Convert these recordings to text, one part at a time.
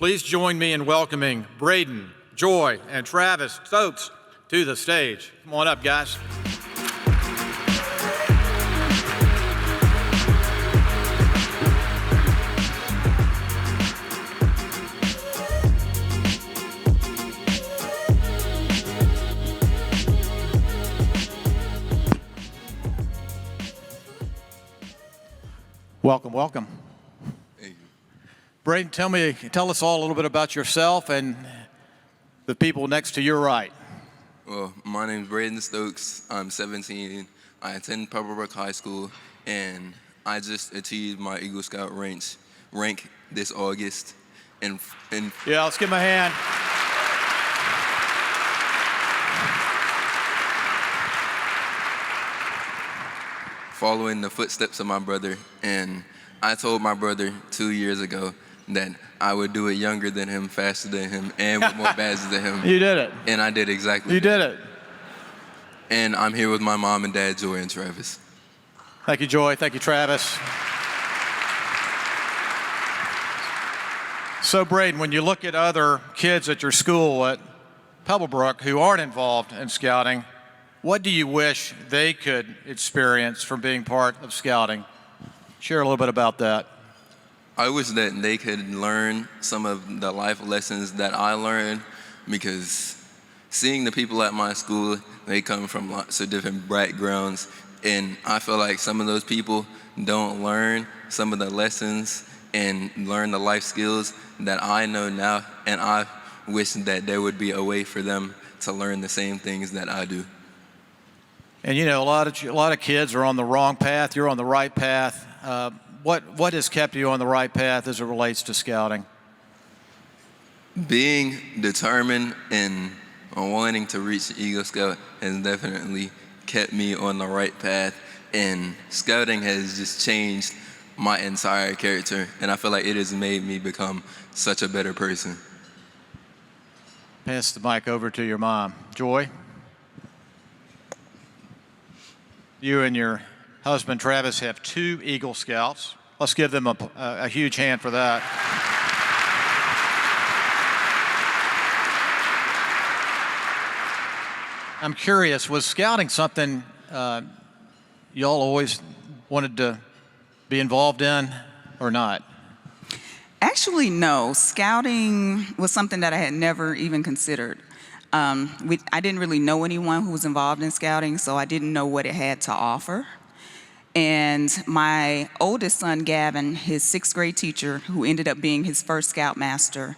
Please join me in welcoming Braden, Joy, and Travis Stokes to the stage. Come on up, guys. Welcome, welcome. Thank you. Braden, tell us all a little bit about yourself and the people next to your right. Well, my name is Braden Stokes. I'm 17. I attend Pebblebrook High School, and I just achieved my Eagle Scout rank this August. Yeah, let's give him a hand. Following the footsteps of my brother, and I told my brother 2 years ago that I would do it younger than him, faster than him, and with more badges than him. You did it. And I did exactly You did it. And I'm here with my mom and dad, Joy and Travis. Thank you, Joy. Thank you, Travis. So, Braden, when you look at other kids at your school at Pebblebrook who aren't involved in scouting, what do you wish they could experience from being part of scouting? Share a little bit about that. I wish that they could learn some of the life lessons that I learned, because seeing the people at my school, they come from lots of different backgrounds, and I feel like some of those people don't learn some of the lessons and learn the life skills that I know now, and I wish that there would be a way for them to learn the same things that I do. And you know, a lot of kids are on the wrong path. You're on the right path. What has kept you on the right path as it relates to scouting? Being determined and wanting to reach Eagle Scout has definitely kept me on the right path, and scouting has just changed my entire character, and I feel like it has made me become such a better person. Pass the mic over to your mom. Joy? You and your husband, Travis, have 2 Eagle Scouts. Let's give them a huge hand for that. I'm curious, was scouting something y'all always wanted to be involved in or not? Actually, no. Scouting was something that I had never even considered. I didn't really know anyone who was involved in scouting, so I didn't know what it had to offer. And my oldest son, Gavin, his 6th grade teacher, who ended up being his first scoutmaster,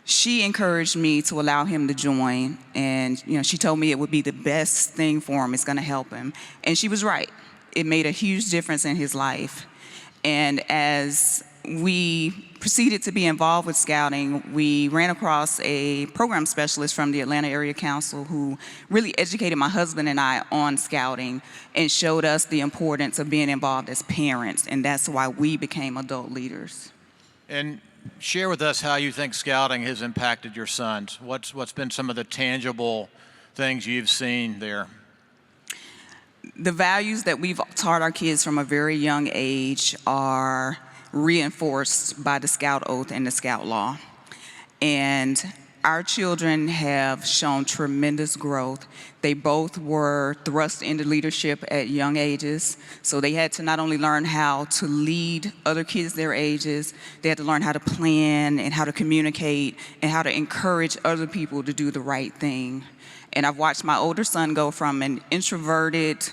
she encouraged me to allow him to join. And she told me it would be the best thing for him. It's going to help him. And she was right. It made a huge difference in his life. And as we proceeded to be involved with scouting, we ran across a program specialist from the Atlanta Area Council who really educated my husband and I on scouting and showed us the importance of being involved as parents, and that's why we became adult leaders. And share with us how you think scouting has impacted your sons. What's been some of the tangible things you've seen there? The values that we've taught our kids from a very young age are reinforced by the Scout Oath and the Scout Law. And our children have shown tremendous growth. They both were thrust into leadership at young ages, so they had to not only learn how to lead other kids their ages, they had to learn how to plan and how to communicate and how to encourage other people to do the right thing. And I've watched my older son go from an introverted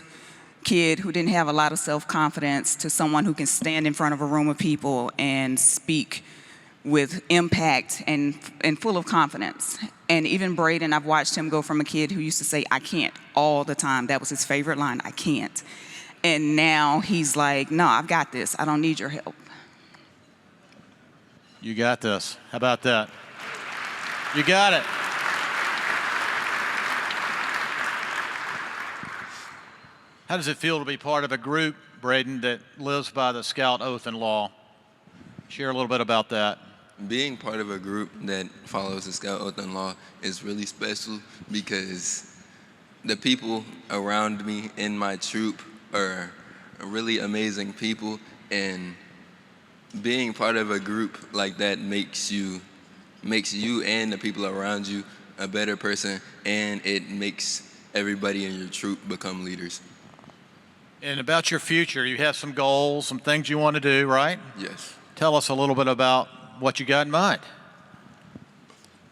kid who didn't have a lot of self-confidence to someone who can stand in front of a room of people and speak with impact and full of confidence. And even Braden, I've watched him go from a kid who used to say, "I can't," all the time. That was his favorite line, "I can't." And now he's like, "No, I've got this. I don't need your help." You got this. How about that? You got it. How does it feel to be part of a group, Braden, that lives by the Scout Oath and Law? Share a little bit about that. Being part of a group that follows the Scout Oath and Law is really special, because the people around me in my troop are really amazing people, and being part of a group like that makes you makes you and the people around you a better person, and it makes everybody in your troop become leaders. And about your future, you have some goals, some things you want to do, right? Yes. Tell us a little bit about what you got in mind.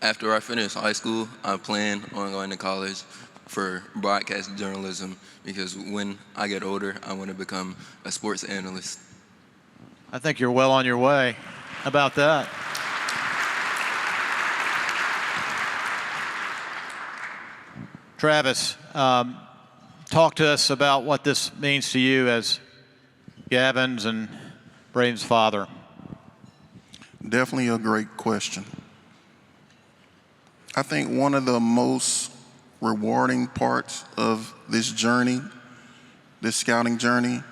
After I finish high school, I plan on going to college for broadcast journalism because when I get older, I want to become a sports analyst. I think you're well on your way. How about that? Travis, talk to us about what this means to you as Gavin's and Braden's father. Definitely a great question. I think one of the most rewarding parts of this journey, this scouting journey,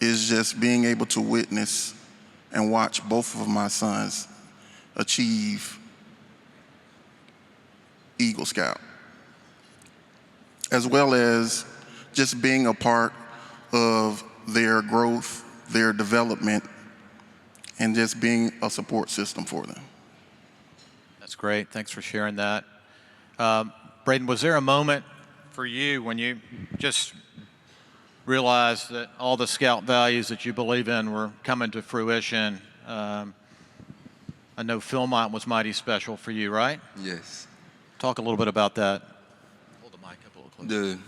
is just being able to witness and watch both of my sons achieve Eagle Scout, as well as just being a part of their growth, their development, and just being a support system for them. That's great. Thanks for sharing that. Braden, was there a moment for you when you just realized that all the Scout values that you believe in were coming to fruition? I know Philmont was mighty special for you, right? Yes. Talk a little bit about that. Hold the mic up a little closer.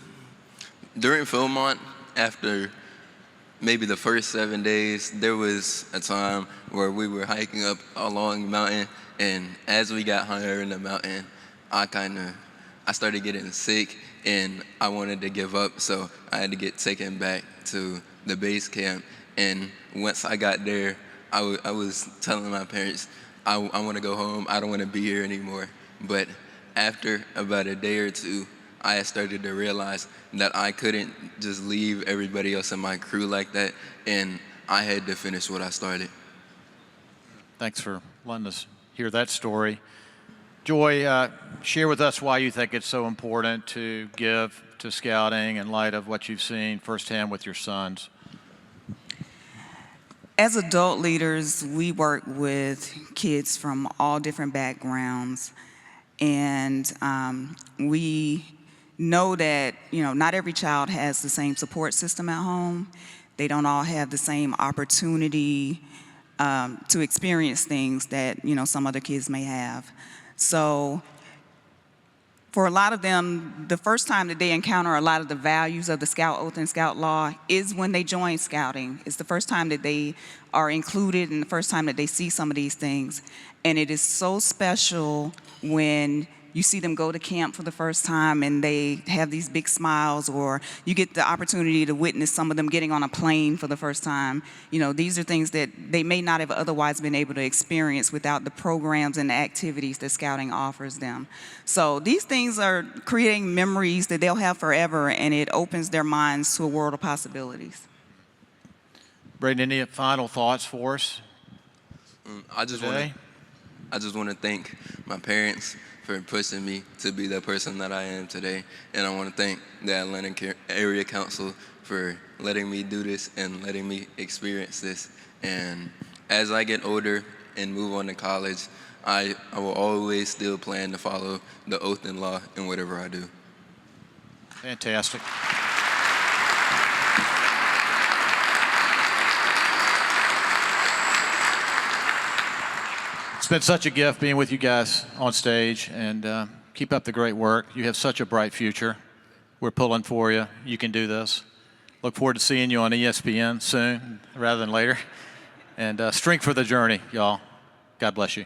During Philmont, after maybe the first 7 days, there was a time where we were hiking up along the mountain, and as we got higher in the mountain, I started getting sick, and I wanted to give up, so I had to get taken back to the base camp. And once I got there, I was telling my parents, I want to go home, I don't want to be here anymore. But after about a day or two, I had started to realize that I couldn't just leave everybody else in my crew like that, and I had to finish what I started. Thanks for letting us hear that story. Joy, share with us why you think it's so important to give to scouting in light of what you've seen firsthand with your sons. As adult leaders, we work with kids from all different backgrounds, and we know that not every child has the same support system at home. They don't all have the same opportunity to experience things that some other kids may have. So for a lot of them, the first time that they encounter a lot of the values of the Scout Oath and Scout Law is when they join Scouting. It's the first time that they are included and the first time that they see some of these things. And it is so special when you see them go to camp for the first time and they have these big smiles, or you get the opportunity to witness some of them getting on a plane for the first time. These are things that they may not have otherwise been able to experience without the programs and the activities that Scouting offers them. So these things are creating memories that they'll have forever, and it opens their minds to a world of possibilities. Braden, any final thoughts for us? I just want to thank my parents for pushing me to be the person that I am today. And I want to thank the Atlanta Area Council for letting me do this and letting me experience this. And as I get older and move on to college, I will always still plan to follow the oath and law in whatever I do. Fantastic. It's been such a gift being with you guys on stage, and keep up the great work. You have such a bright future. We're pulling for you. You can do this. Look forward to seeing you on ESPN soon rather than later. And strength for the journey, y'all. God bless you.